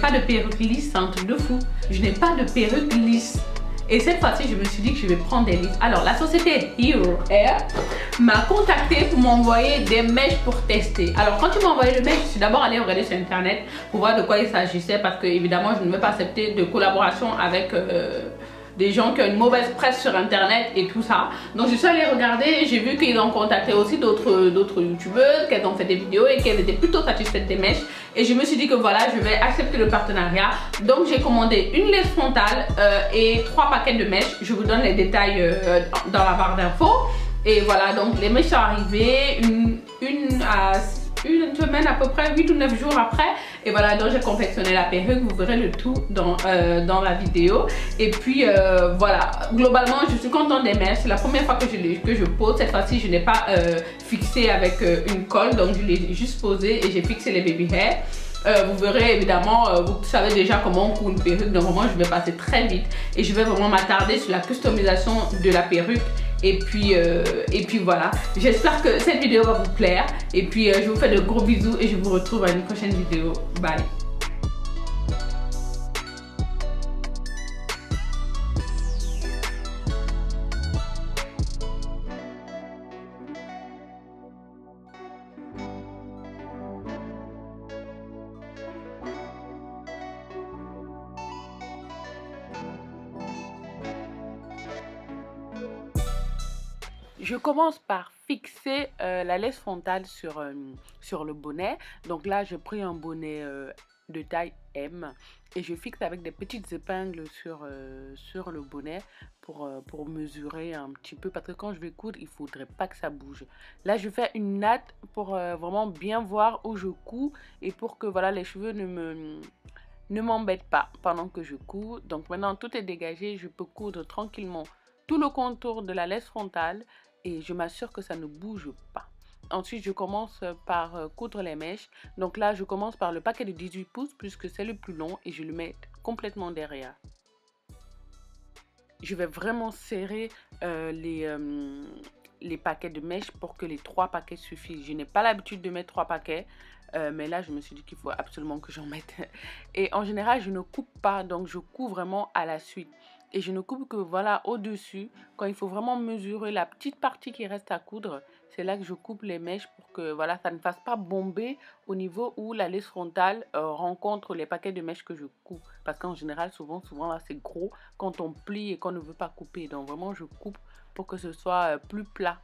pas de perruque lisse, c'est un truc de fou. Je n'ai pas de perruque lisse. Et cette fois-ci, je me suis dit que je vais prendre des lisses. Alors, la société Hero Hair m'a contacté pour m'envoyer des mèches pour tester. Alors, quand tu m'as envoyé le mèche, je suis d'abord allée regarder sur internet pour voir de quoi il s'agissait parce que, évidemment, je ne veux pas accepter de collaboration avec des gens qui ont une mauvaise presse sur internet et tout ça. Donc, je suis allée regarder, j'ai vu qu'ils ont contacté aussi d'autres youtubeuses, qu'elles ont fait des vidéos et qu'elles étaient plutôt satisfaites des mèches. Et je me suis dit que voilà, je vais accepter le partenariat. Donc j'ai commandé une laisse frontale et 3 paquets de mèches. Je vous donne les détails dans la barre d'infos. Et voilà, donc les mèches sont arrivées une semaine à peu près, 8 ou 9 jours après. Et voilà, donc j'ai confectionné la perruque. Vous verrez le tout dans la vidéo. Et puis voilà, globalement je suis contente des mèches. C'est la première fois que je pose. Cette fois-ci je n'ai pas fixé avec une colle, donc je l'ai juste posé et j'ai fixé les baby hair. Vous verrez évidemment, vous savez déjà comment on coud une perruque, donc vraiment je vais passer très vite et je vais vraiment m'attarder sur la customisation de la perruque. Et puis voilà, j'espère que cette vidéo va vous plaire et puis je vous fais de gros bisous et je vous retrouve à une prochaine vidéo. Bye. Je commence par fixer la laisse frontale sur le bonnet. Donc là, j'ai pris un bonnet de taille M et je fixe avec des petites épingles sur le bonnet pour mesurer un petit peu. Parce que quand je vais coudre, il ne faudrait pas que ça bouge. Là, je fais une natte pour vraiment bien voir où je couds et pour que voilà, les cheveux ne m'embêtent pas pendant que je couds. Donc maintenant, tout est dégagé. Je peux coudre tranquillement tout le contour de la laisse frontale. Et je m'assure que ça ne bouge pas. Ensuite, je commence par coudre les mèches. Donc là, je commence par le paquet de 18 pouces puisque c'est le plus long et je le mets complètement derrière. Je vais vraiment serrer les paquets de mèches pour que les 3 paquets suffisent. Je n'ai pas l'habitude de mettre 3 paquets. Mais là, je me suis dit qu'il faut absolument que j'en mette. Et en général, je ne coupe pas. Donc, je couds vraiment à la suite. Et je ne coupe que voilà au-dessus. Quand il faut vraiment mesurer la petite partie qui reste à coudre, c'est là que je coupe les mèches pour que voilà, ça ne fasse pas bomber au niveau où la laisse frontale rencontre les paquets de mèches que je coupe. Parce qu'en général, souvent là, c'est gros quand on plie et qu'on ne veut pas couper. Donc vraiment, je coupe pour que ce soit plus plat.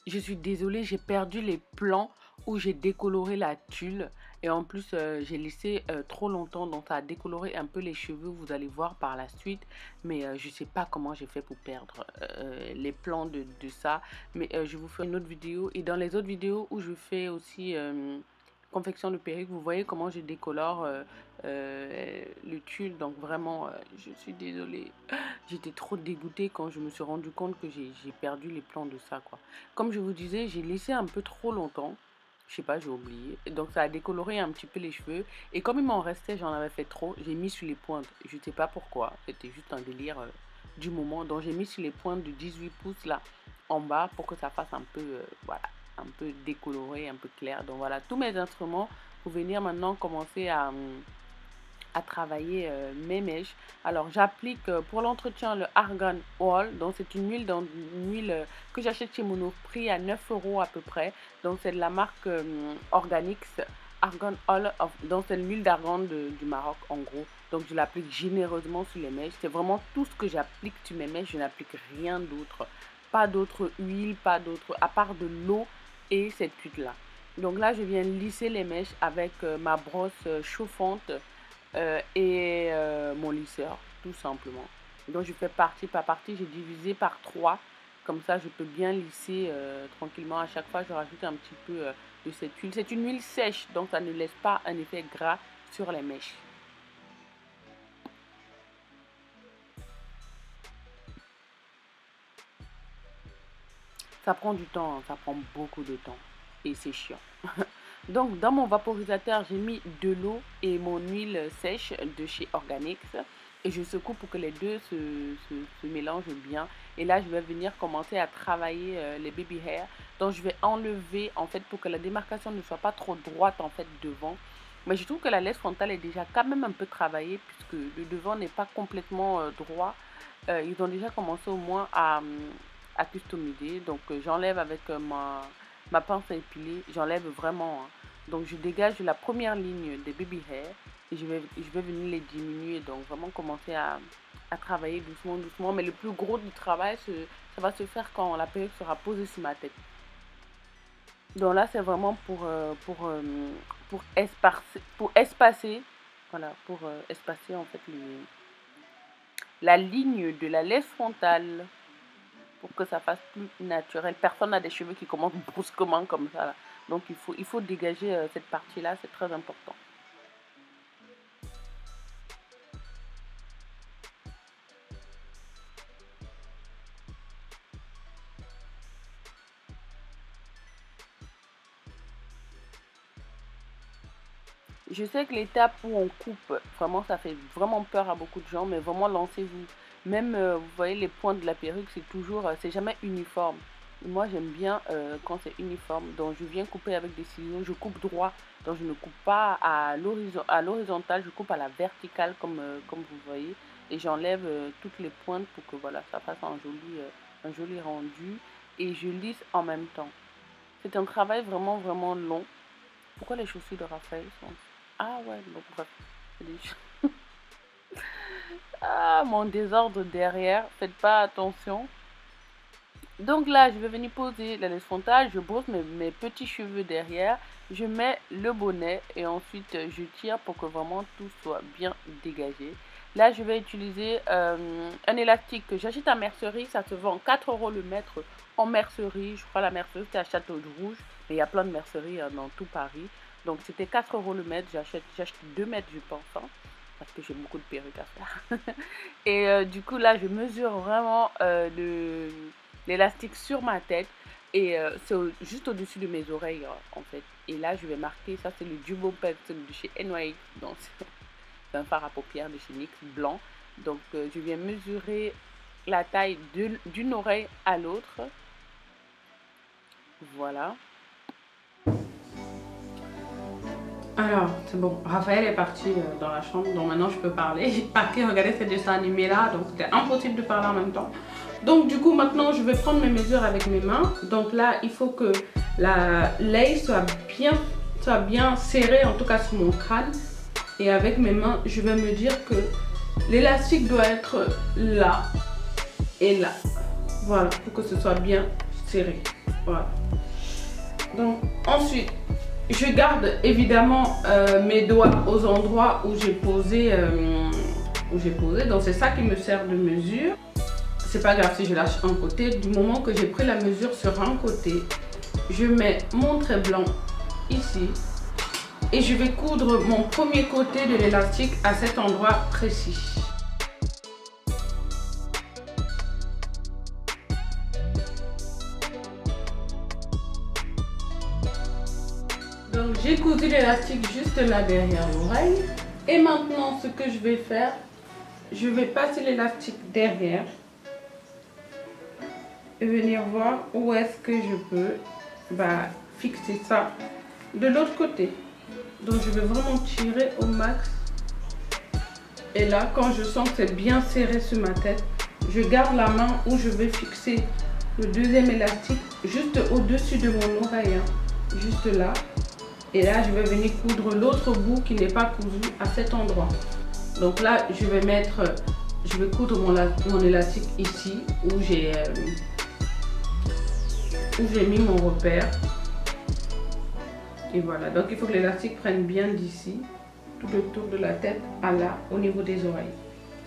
Je suis désolée, j'ai perdu les plans où j'ai décoloré la tulle. Et en plus, j'ai laissé trop longtemps, donc ça a décoloré un peu les cheveux. Vous allez voir par la suite. Mais je ne sais pas comment j'ai fait pour perdre les plans de ça. Mais je vous ferai une autre vidéo. Et dans les autres vidéos où je fais aussi confection de perruque, vous voyez comment je décolore le tulle. Donc vraiment, je suis désolée. J'étais trop dégoûtée quand je me suis rendu compte que j'ai perdu les plans de ça, quoi. Comme je vous disais, j'ai laissé un peu trop longtemps. Je sais pas, j'ai oublié. Donc ça a décoloré un petit peu les cheveux. Et comme il m'en restait, j'en avais fait trop. J'ai mis sur les pointes. Je sais pas pourquoi. C'était juste un délire du moment. Donc j'ai mis sur les pointes de 18 pouces là en bas pour que ça fasse un peu, voilà, un peu décoloré, un peu clair. Donc voilà, tous mes instruments pour venir maintenant commencer à travailler mes mèches. Alors j'applique pour l'entretien le Argan Oil. Donc c'est une huile que j'achète chez Monoprix à 9 € à peu près. Donc c'est de la marque Organix Argan Oil. Donc c'est l'huile d'argan du Maroc en gros. Donc je l'applique généreusement sur les mèches. C'est vraiment tout ce que j'applique sur mes mèches. Je n'applique rien d'autre. Pas d'autre huile, pas d'autre, à part de l'eau et cette huile là. Donc là je viens lisser les mèches avec ma brosse chauffante. Et mon lisseur, tout simplement. Donc je fais partie par partie, j'ai divisé par 3. Comme ça je peux bien lisser tranquillement. À chaque fois je rajoute un petit peu de cette huile. C'est une huile sèche, donc ça ne laisse pas un effet gras sur les mèches. Ça prend du temps, hein, ça prend beaucoup de temps. Et c'est chiant. Donc dans mon vaporisateur, j'ai mis de l'eau et mon huile sèche de chez Organix. Et je secoue pour que les deux se mélangent bien. Et là, je vais venir commencer à travailler les baby hair. Donc je vais enlever en fait pour que la démarcation ne soit pas trop droite en fait devant. Mais je trouve que la laisse frontale est déjà quand même un peu travaillée puisque le devant n'est pas complètement droit. Ils ont déjà commencé au moins à customiser. Donc j'enlève avec ma pince à épiler, j'enlève vraiment, hein. Donc je dégage la première ligne des baby hair et je vais venir les diminuer. Donc vraiment commencer à travailler doucement, doucement. Mais le plus gros du travail, ça va se faire quand la perruque sera posée sur ma tête. Donc là, c'est vraiment pour espacer, voilà, pour espacer en fait la ligne de la laisse frontale pour que ça fasse plus naturel. Personne n'a des cheveux qui commencent brusquement comme ça là. Donc il faut dégager cette partie-là, c'est très important. Je sais que l'étape où on coupe, vraiment, ça fait vraiment peur à beaucoup de gens, mais vraiment, lancez-vous. Même, vous voyez, les pointes de la perruque, c'est toujours, c'est jamais uniforme. Moi, j'aime bien quand c'est uniforme. Donc, je viens couper avec des ciseaux. Je coupe droit. Donc, je ne coupe pas à l'horizontale, je coupe à la verticale, comme vous voyez. Et j'enlève toutes les pointes pour que, voilà, ça fasse un joli rendu. Et je lisse en même temps. C'est un travail vraiment, vraiment long. Pourquoi les chaussures de Raphaël sont... Ah ouais, donc bref. Ah, mon désordre derrière. Faites pas attention. Donc là, je vais venir poser la laisse frontale. Je brosse mes petits cheveux derrière. Je mets le bonnet et ensuite je tire pour que vraiment tout soit bien dégagé. Là, je vais utiliser un élastique que j'achète à mercerie. Ça se vend 4 € le mètre en mercerie. Je crois la mercerie, c'est à Château de Rouge. Mais il y a plein de merceries dans tout Paris. Donc c'était 4 € le mètre. J'achète 2 mètres, je pense. Hein, parce que j'ai beaucoup de perruques à faire. Et du coup, là, je mesure vraiment l'élastique sur ma tête. Et c'est juste au-dessus de mes oreilles, en fait. Et là, je vais marquer, ça c'est le Jumbo Pencil de chez NYX. Donc, c'est un fard à paupières de chez NYX blanc. Donc, je viens mesurer la taille d'une oreille à l'autre. Voilà. Alors, c'est bon, Raphaël est parti dans la chambre, donc maintenant je peux parler. J'ai parti regarder ces dessins animés là, donc c'était impossible de parler en même temps. Donc du coup, maintenant je vais prendre mes mesures avec mes mains. Donc là, il faut que la lace soit bien serrée, en tout cas sur mon crâne. Et avec mes mains, je vais me dire que l'élastique doit être là et là. Voilà, pour que ce soit bien serré. Voilà. Donc ensuite, je garde évidemment mes doigts aux endroits où j'ai posé. Donc c'est ça qui me sert de mesure. C'est pas grave si je lâche un côté. Du moment que j'ai pris la mesure sur un côté, je mets mon trait blanc ici. Et je vais coudre mon premier côté de l'élastique à cet endroit précis. Donc j'ai cousu l'élastique juste là derrière l'oreille. Et maintenant ce que je vais faire, je vais passer l'élastique derrière. Et venir voir où est-ce que je peux fixer ça de l'autre côté. Donc je vais vraiment tirer au max. Et là quand je sens que c'est bien serré sur ma tête, je garde la main où je vais fixer le deuxième élastique juste au-dessus de mon oreille, hein, juste là. Et là je vais venir coudre l'autre bout qui n'est pas cousu à cet endroit. Donc là je vais coudre mon élastique ici où j'ai mis mon repère. Et voilà, donc il faut que l'élastique prenne bien d'ici, tout le tour de la tête à là, au niveau des oreilles.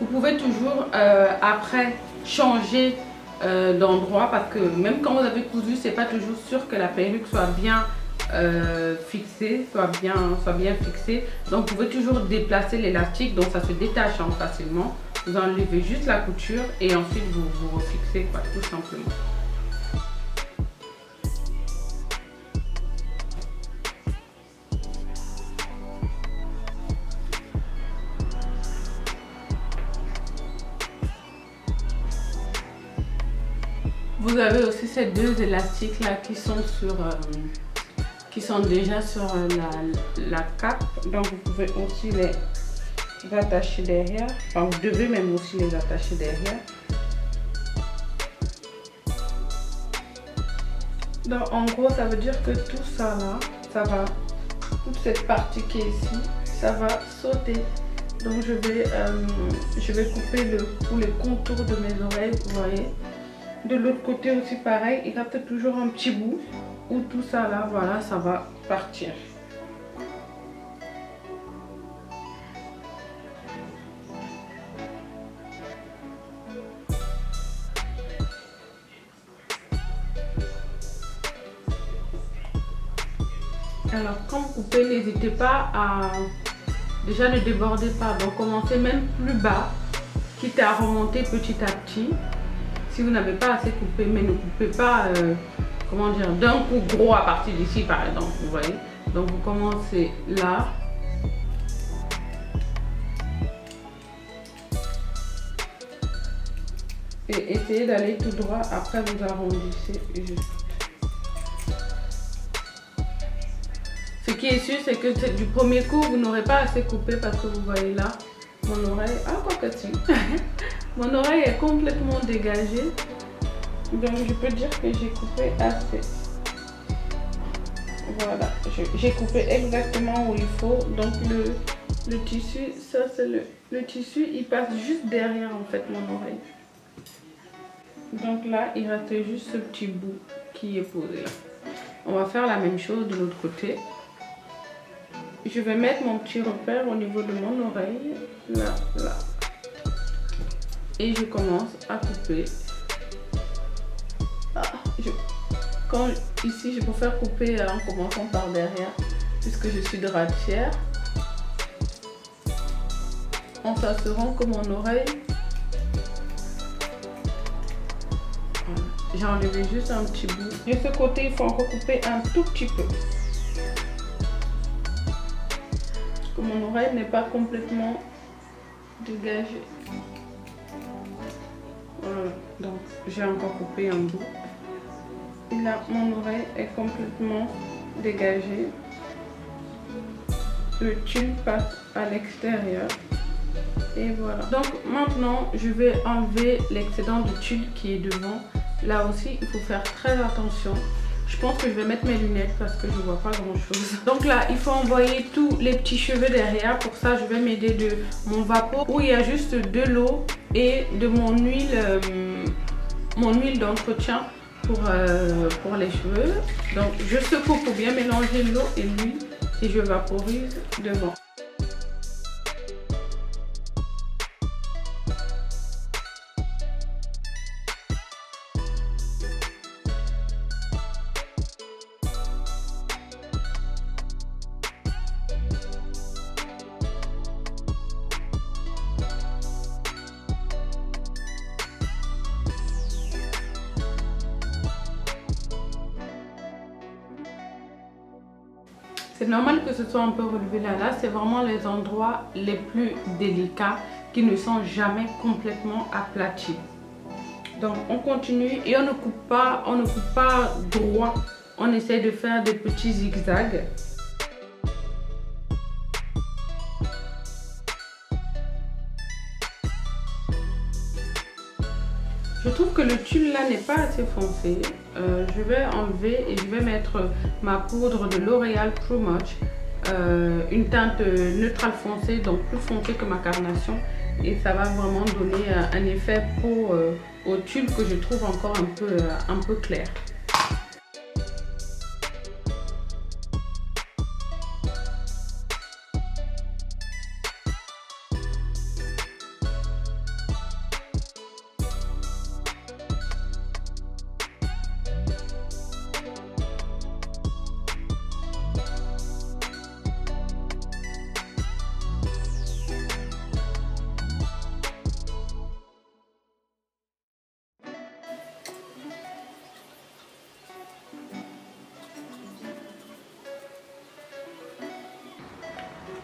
Vous pouvez toujours après changer d'endroit parce que même quand vous avez cousu, c'est pas toujours sûr que la perruque soit bien fixée, soit bien fixée. Donc vous pouvez toujours déplacer l'élastique, donc ça se détache facilement. Vous enlevez juste la couture et ensuite vous refixez quoi, tout simplement. Vous avez aussi ces deux élastiques là qui sont déjà sur la cape. Donc vous pouvez aussi les attacher derrière. Enfin, vous devez même aussi les attacher derrière. Donc en gros, ça veut dire que tout ça là, ça va, toute cette partie qui est ici, ça va sauter. Donc je vais couper les contours de mes oreilles, vous voyez. De l'autre côté aussi pareil, il reste toujours un petit bout où tout ça là, voilà, ça va partir. Alors quand vous coupez, n'hésitez pas à... Déjà ne débordez pas, donc commencez même plus bas, quitte à remonter petit à petit. Si vous n'avez pas assez coupé, mais ne coupez pas, comment dire, d'un coup gros à partir d'ici par exemple, vous voyez. Donc vous commencez là. Et essayez d'aller tout droit, après vous arrondissez juste. Ce qui est sûr, c'est que du premier coup, vous n'aurez pas assez coupé parce que vous voyez là, mon oreille, ah quoi que si, mon oreille est complètement dégagée. Donc je peux dire que j'ai coupé assez. Voilà, j'ai coupé exactement où il faut. Donc le tissu, ça c'est le tissu, il passe juste derrière en fait mon oreille. Donc là, il reste juste ce petit bout qui est posé là. On va faire la même chose de l'autre côté. Je vais mettre mon petit repère au niveau de mon oreille, là, là. Et je commence à couper. Ah, ici, je préfère couper en commençant par derrière, puisque je suis droitière. En s'assurant que mon oreille... Voilà. J'ai enlevé juste un petit bout. De ce côté, il faut encore couper un tout petit peu. Que mon oreille n'est pas complètement dégagée. Voilà, donc j'ai encore coupé un bout. Et là, mon oreille est complètement dégagée. Le tulle passe à l'extérieur. Et voilà. Donc maintenant, je vais enlever l'excédent de tulle qui est devant. Là aussi, il faut faire très attention. Je pense que je vais mettre mes lunettes parce que je ne vois pas grand chose. Donc là, il faut envoyer tous les petits cheveux derrière. Pour ça, je vais m'aider de mon vapeau où il y a juste de l'eau et de mon huile d'entretien pour les cheveux. Donc je secoue pour bien mélanger l'eau et l'huile et je vaporise devant. C'est normal que ce soit un peu relevé là. C'est vraiment les endroits les plus délicats qui ne sont jamais complètement aplatis. Donc on continue et on ne coupe pas droit. On essaie de faire des petits zigzags. Je trouve que le tulle là n'est pas assez foncé. Je vais enlever et je vais mettre ma poudre de L'Oréal Pro Much. Une teinte neutrale foncée, donc plus foncée que ma carnation. Et ça va vraiment donner un effet peau au tulle que je trouve encore un peu clair.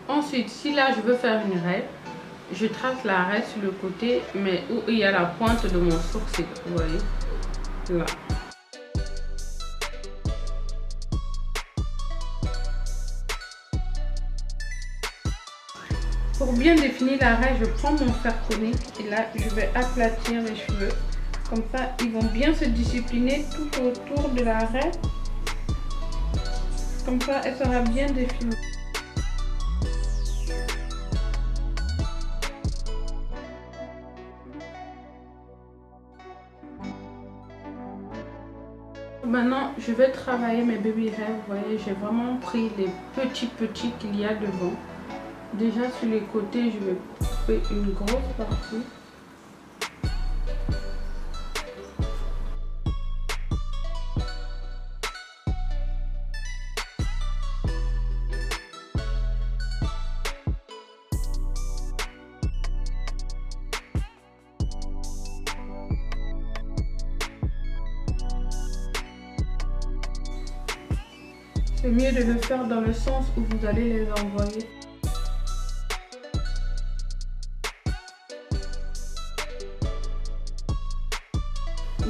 Ensuite, si là je veux faire une raie, je trace la raie sur le côté, mais où il y a la pointe de mon sourcil, vous voyez. là. Pour bien définir l'arrêt, je prends mon fer conique et là je vais aplatir les cheveux. Comme ça, ils vont bien se discipliner tout autour de l'arrêt. Comme ça, elle sera bien définie. Maintenant, je vais travailler mes baby hairs. Vous voyez, j'ai vraiment pris les petits qu'il y a devant. Déjà sur les côtés, je vais couper une grosse partie. C'est mieux de le faire dans le sens où vous allez les envoyer.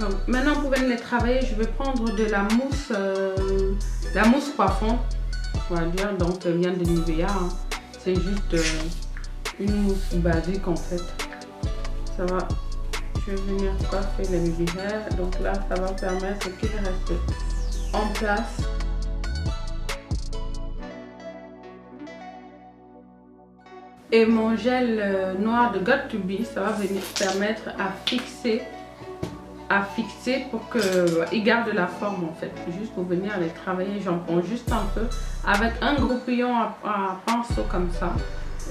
Donc, maintenant pour venir les travailler, je vais prendre de la mousse coiffante, on va dire, donc vient de Nivea. Hein. C'est juste une mousse basique en fait. Ça va, je vais venir coiffer les baby hairs. Donc là, ça va permettre qu'ils restent en place. Et mon gel noir de Got To Be, ça va venir permettre à fixer pour qu'il garde la forme en fait. Juste pour venir les travailler, j'en prends juste un peu avec un groupillon à pinceau comme ça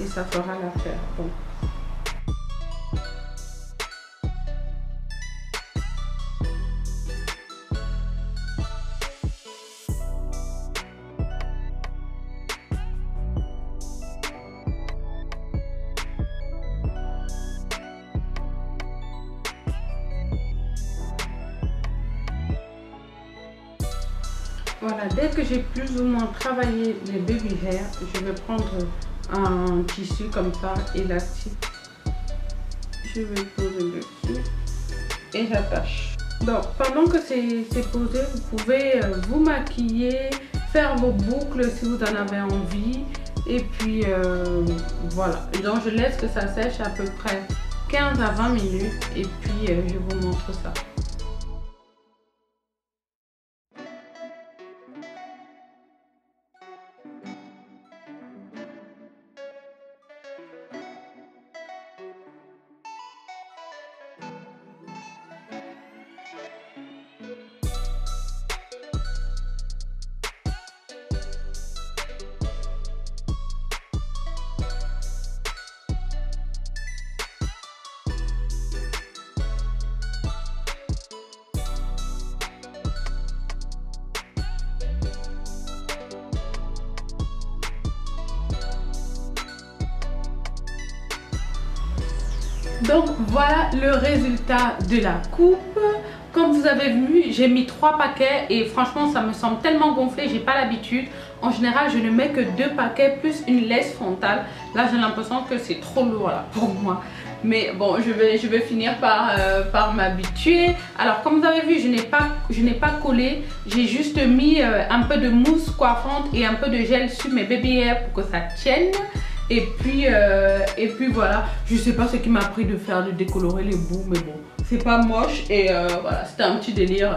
et ça fera l'affaire. Donc. Voilà, dès que j'ai plus ou moins travaillé les baby hairs, je vais prendre un tissu comme ça, élastique. Je vais poser dessus et j'attache. Donc, pendant que c'est posé, vous pouvez vous maquiller, faire vos boucles si vous en avez envie. Et puis, voilà. Donc, je laisse que ça sèche à peu près 15 à 20 minutes et puis je vous montre ça. Donc voilà le résultat de la coupe. Comme vous avez vu, j'ai mis 3 paquets et franchement ça me semble tellement gonflé, j'ai pas l'habitude. En général je ne mets que 2 paquets plus une laisse frontale. Là j'ai l'impression que c'est trop lourd là, pour moi. Mais bon, je vais finir par m'habituer. Alors comme vous avez vu, je n'ai pas collé. J'ai juste mis un peu de mousse coiffante et un peu de gel sur mes baby hairs pour que ça tienne. Et puis voilà, je sais pas ce qui m'a pris de décolorer les bouts, mais bon, c'est pas moche. Et voilà, c'était un petit délire.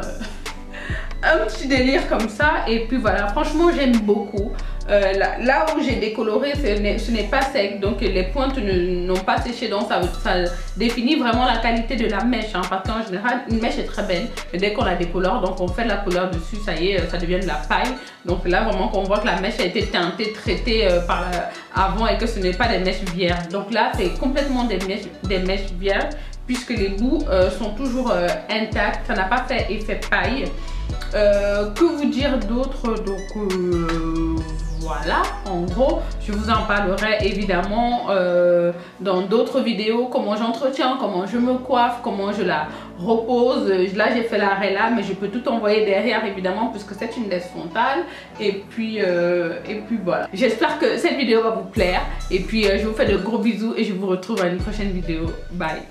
Un petit délire comme ça. Et puis voilà, franchement j'aime beaucoup. Là où j'ai décoloré, ce n'est pas sec, donc les pointes n'ont pas séché, donc ça définit vraiment la qualité de la mèche, hein, parce qu'en général une mèche est très belle, mais dès qu'on la décolore, donc on fait de la couleur dessus, ça y est, ça devient de la paille. Donc là vraiment qu'on voit que la mèche a été teintée, traitée avant et que ce n'est pas des mèches vierges. Donc là c'est complètement des mèches vierges, puisque les bouts sont toujours intacts, ça n'a pas fait effet paille. Que vous dire d'autre? Donc voilà, en gros je vous en parlerai évidemment dans d'autres vidéos, comment j'entretiens, comment je me coiffe, comment je la repose. Là j'ai fait l'arrêt là, mais je peux tout envoyer derrière évidemment puisque c'est une laisse frontale. Et puis voilà, j'espère que cette vidéo va vous plaire et puis je vous fais de gros bisous et je vous retrouve à une prochaine vidéo. Bye.